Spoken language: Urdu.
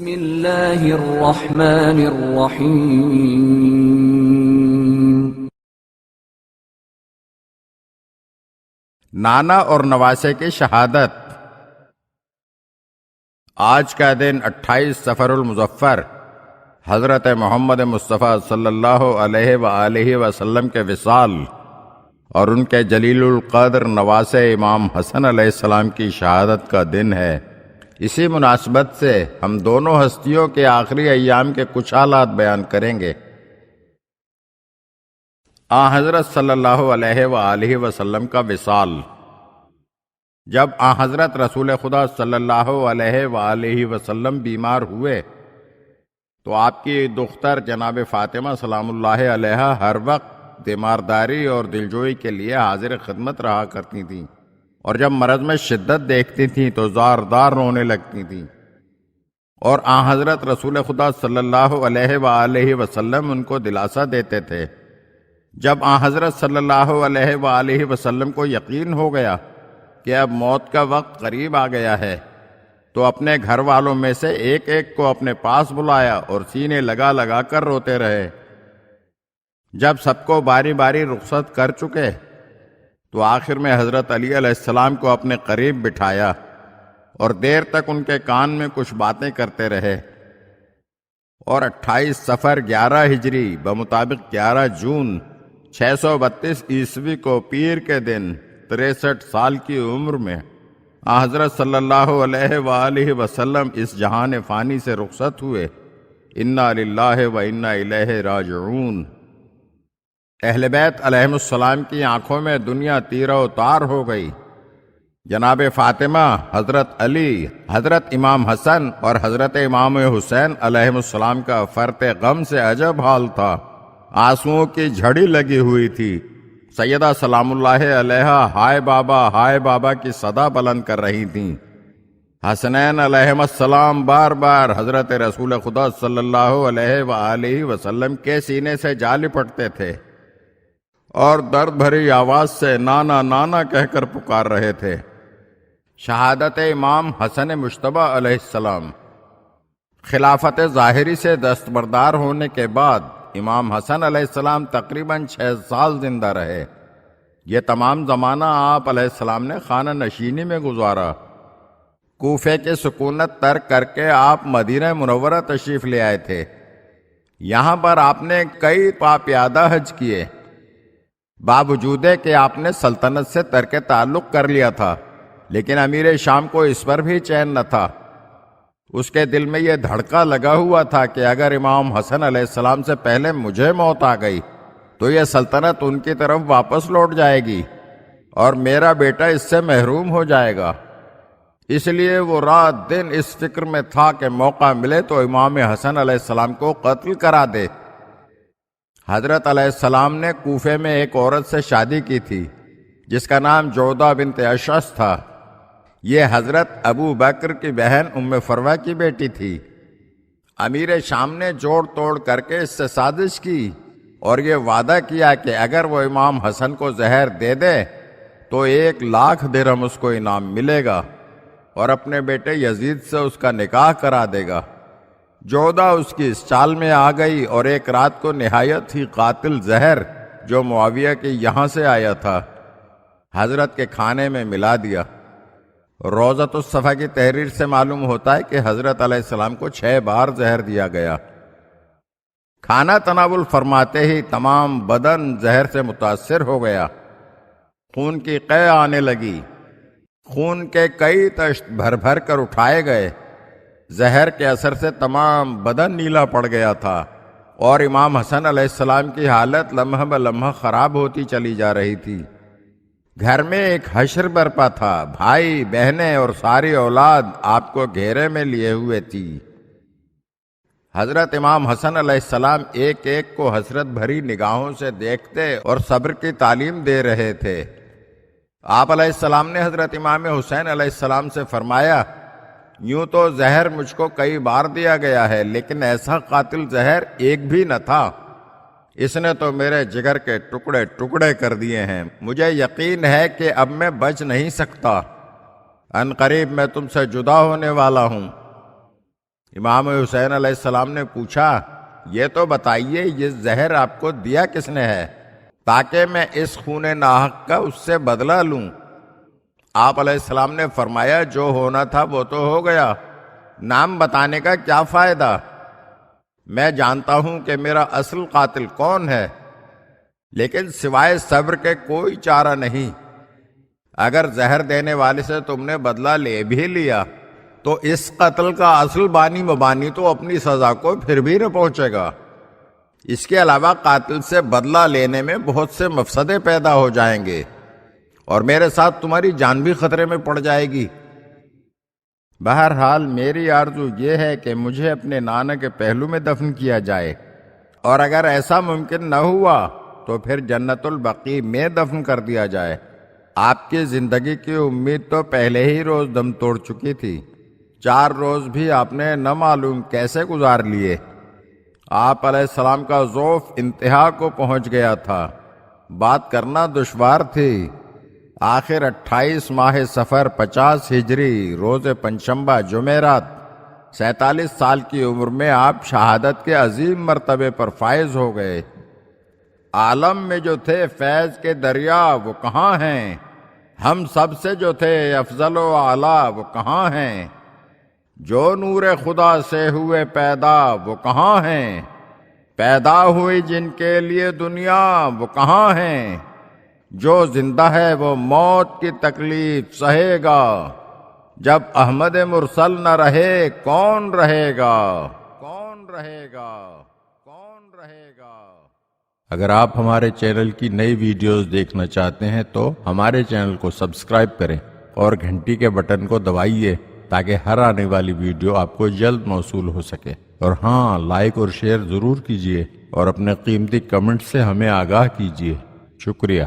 بسم اللہ الرحمن الرحیم۔ نانا اور نواسے کی شہادت۔ آج کا دن 28 صفر المظفر حضرت محمد مصطفیٰ صلی اللہ علیہ وآلہ وسلم کے وصال اور ان کے جلیل القدر نواسے امام حسن علیہ السلام کی شہادت کا دن ہے۔ اسی مناسبت سے ہم دونوں ہستیوں کے آخری ایام کے کچھ حالات بیان کریں گے۔ حضرت صلی اللہ علیہ وآلہ وسلم کا وصال۔ جب حضرت رسول خدا صلی اللہ علیہ وآلہ وسلم بیمار ہوئے تو آپ کی دختر جناب فاطمہ سلام اللہ علیہا ہر وقت تیمارداری اور دلجوئی کے لیے حاضر خدمت رہا کرتی تھیں، اور جب مرض میں شدت دیکھتی تھیں تو زاردار رونے لگتی تھیں، اور حضرت رسول خدا صلی اللہ علیہ وآلہ وسلم ان کو دلاسا دیتے تھے۔ جب حضرت صلی اللہ علیہ وآلہ وسلم کو یقین ہو گیا کہ اب موت کا وقت قریب آ گیا ہے تو اپنے گھر والوں میں سے ایک ایک کو اپنے پاس بلایا اور سینے لگا لگا کر روتے رہے۔ جب سب کو باری باری رخصت کر چکے تو آخر میں حضرت علی علیہ السلام کو اپنے قریب بٹھایا اور دیر تک ان کے کان میں کچھ باتیں کرتے رہے، اور 28 صفر 11 ہجری بمطابق 11 جون 632 عیسوی کو پیر کے دن 63 سال کی عمر میں حضرت صلی اللہ علیہ وآلہ وسلم اس جہان فانی سے رخصت ہوئے۔ انا للہ و انا الیہ راجعون۔ اہل بیت علیہم السلام کی آنکھوں میں دنیا تیرہ و تار ہو گئی۔ جناب فاطمہ، حضرت علی، حضرت امام حسن اور حضرت امام حسین علیہم السلام کا فرط غم سے عجب حال تھا۔ آنسوؤں کی جھڑی لگی ہوئی تھی۔ سیدہ سلام اللہ علیہا ہائے بابا کی صدا بلند کر رہی تھیں۔ حسنین علیہم السلام بار بار حضرت رسول خدا صلی اللہ علیہ وآلہ وسلم کے سینے سے جا لپٹتے تھے اور درد بھری آواز سے نانا نانا کہہ کر پکار رہے تھے۔ شہادت امام حسن مجتبی علیہ السلام۔ خلافت ظاہری سے دستبردار ہونے کے بعد امام حسن علیہ السلام تقریباً 6 سال زندہ رہے۔ یہ تمام زمانہ آپ علیہ السلام نے خانہ نشینی میں گزارا۔ کوفے کی سکونت ترک کر کے آپ مدینہ منورہ تشریف لے آئے تھے۔ یہاں پر آپ نے کئی پاپیادہ حج کیے، باوجود کہ آپ نے سلطنت سے ترک تعلق کر لیا تھا، لیکن امیر شام کو اس پر بھی چین نہ تھا۔ اس کے دل میں یہ دھڑکا لگا ہوا تھا کہ اگر امام حسن علیہ السلام سے پہلے مجھے موت آ گئی تو یہ سلطنت ان کی طرف واپس لوٹ جائے گی اور میرا بیٹا اس سے محروم ہو جائے گا۔ اس لیے وہ رات دن اس فکر میں تھا کہ موقع ملے تو امام حسن علیہ السلام کو قتل کرا دے۔ حضرت علیہ السلام نے کوفے میں ایک عورت سے شادی کی تھی جس کا نام جودہ بنت اشعث تھا۔ یہ حضرت ابو بکر کی بہن ام فروہ کی بیٹی تھی۔ امیر شام نے جوڑ توڑ کر کے اس سے سازش کی اور یہ وعدہ کیا کہ اگر وہ امام حسن کو زہر دے دے تو 1,00,000 درہم اس کو انعام ملے گا اور اپنے بیٹے یزید سے اس کا نکاح کرا دے گا۔ جودہ اس کی اس چال میں آ گئی اور ایک رات کو نہایت ہی قاتل زہر جو معاویہ کے یہاں سے آیا تھا حضرت کے کھانے میں ملا دیا۔ روضۃ الصفا کی تحریر سے معلوم ہوتا ہے کہ حضرت علیہ السلام کو 6 بار زہر دیا گیا۔ کھانا تناول فرماتے ہی تمام بدن زہر سے متاثر ہو گیا۔ خون کی قے آنے لگی، خون کے کئی تشت بھر بھر کر اٹھائے گئے۔ زہر کے اثر سے تمام بدن نیلا پڑ گیا تھا اور امام حسن علیہ السلام کی حالت لمحہ بلمحہ خراب ہوتی چلی جا رہی تھی۔ گھر میں ایک حشر برپا تھا، بھائی بہنیں اور ساری اولاد آپ کو گھیرے میں لیے ہوئے تھی۔ حضرت امام حسن علیہ السلام ایک ایک کو حسرت بھری نگاہوں سے دیکھتے اور صبر کی تعلیم دے رہے تھے۔ آپ علیہ السلام نے حضرت امام حسین علیہ السلام سے فرمایا، یوں تو زہر مجھ کو کئی بار دیا گیا ہے، لیکن ایسا قاتل زہر ایک بھی نہ تھا۔ اس نے تو میرے جگر کے ٹکڑے ٹکڑے کر دیے ہیں۔ مجھے یقین ہے کہ اب میں بچ نہیں سکتا۔ ان قریب میں تم سے جدا ہونے والا ہوں۔ امام حسین علیہ السلام نے پوچھا، یہ تو بتائیے یہ زہر آپ کو دیا کس نے ہے تاکہ میں اس خون ناحق کا اس سے بدلہ لوں؟ آپ علیہ السلام نے فرمایا، جو ہونا تھا وہ تو ہو گیا، نام بتانے کا کیا فائدہ؟ میں جانتا ہوں کہ میرا اصل قاتل کون ہے، لیکن سوائے صبر کے کوئی چارہ نہیں۔ اگر زہر دینے والے سے تم نے بدلہ لے بھی لیا تو اس قتل کا اصل بانی مبانی تو اپنی سزا کو پھر بھی نہ پہنچے گا۔ اس کے علاوہ قاتل سے بدلہ لینے میں بہت سے مفسدے پیدا ہو جائیں گے اور میرے ساتھ تمہاری جان بھی خطرے میں پڑ جائے گی۔ بہرحال میری آرزو یہ ہے کہ مجھے اپنے نانا کے پہلو میں دفن کیا جائے، اور اگر ایسا ممکن نہ ہوا تو پھر جنت البقیع میں دفن کر دیا جائے۔ آپ کی زندگی کی امید تو پہلے ہی روز دم توڑ چکی تھی، 4 روز بھی آپ نے نہ معلوم کیسے گزار لیے۔ آپ علیہ السلام کا ضعف انتہا کو پہنچ گیا تھا، بات کرنا دشوار تھی۔ آخر 28 ماہ صفر 50 ہجری روز پنجشنبہ جمعرات 47 سال کی عمر میں آپ شہادت کے عظیم مرتبے پر فائز ہو گئے۔ عالم میں جو تھے فیض کے دریا وہ کہاں ہیں؟ ہم سب سے جو تھے افضل و اعلیٰ وہ کہاں ہیں؟ جو نور خدا سے ہوئے پیدا وہ کہاں ہیں؟ پیدا ہوئی جن کے لیے دنیا وہ کہاں ہیں؟ جو زندہ ہے وہ موت کی تکلیف سہے گا، جب احمد مرسل نہ رہے کون رہے گا؟ کون رہے گا؟ کون رہے گا؟ اگر آپ ہمارے چینل کی نئی ویڈیوز دیکھنا چاہتے ہیں تو ہمارے چینل کو سبسکرائب کریں اور گھنٹی کے بٹن کو دبائیے تاکہ ہر آنے والی ویڈیو آپ کو جلد موصول ہو سکے۔ اور ہاں، لائک اور شیئر ضرور کیجیے اور اپنے قیمتی کمنٹ سے ہمیں آگاہ کیجیے۔ شکریہ۔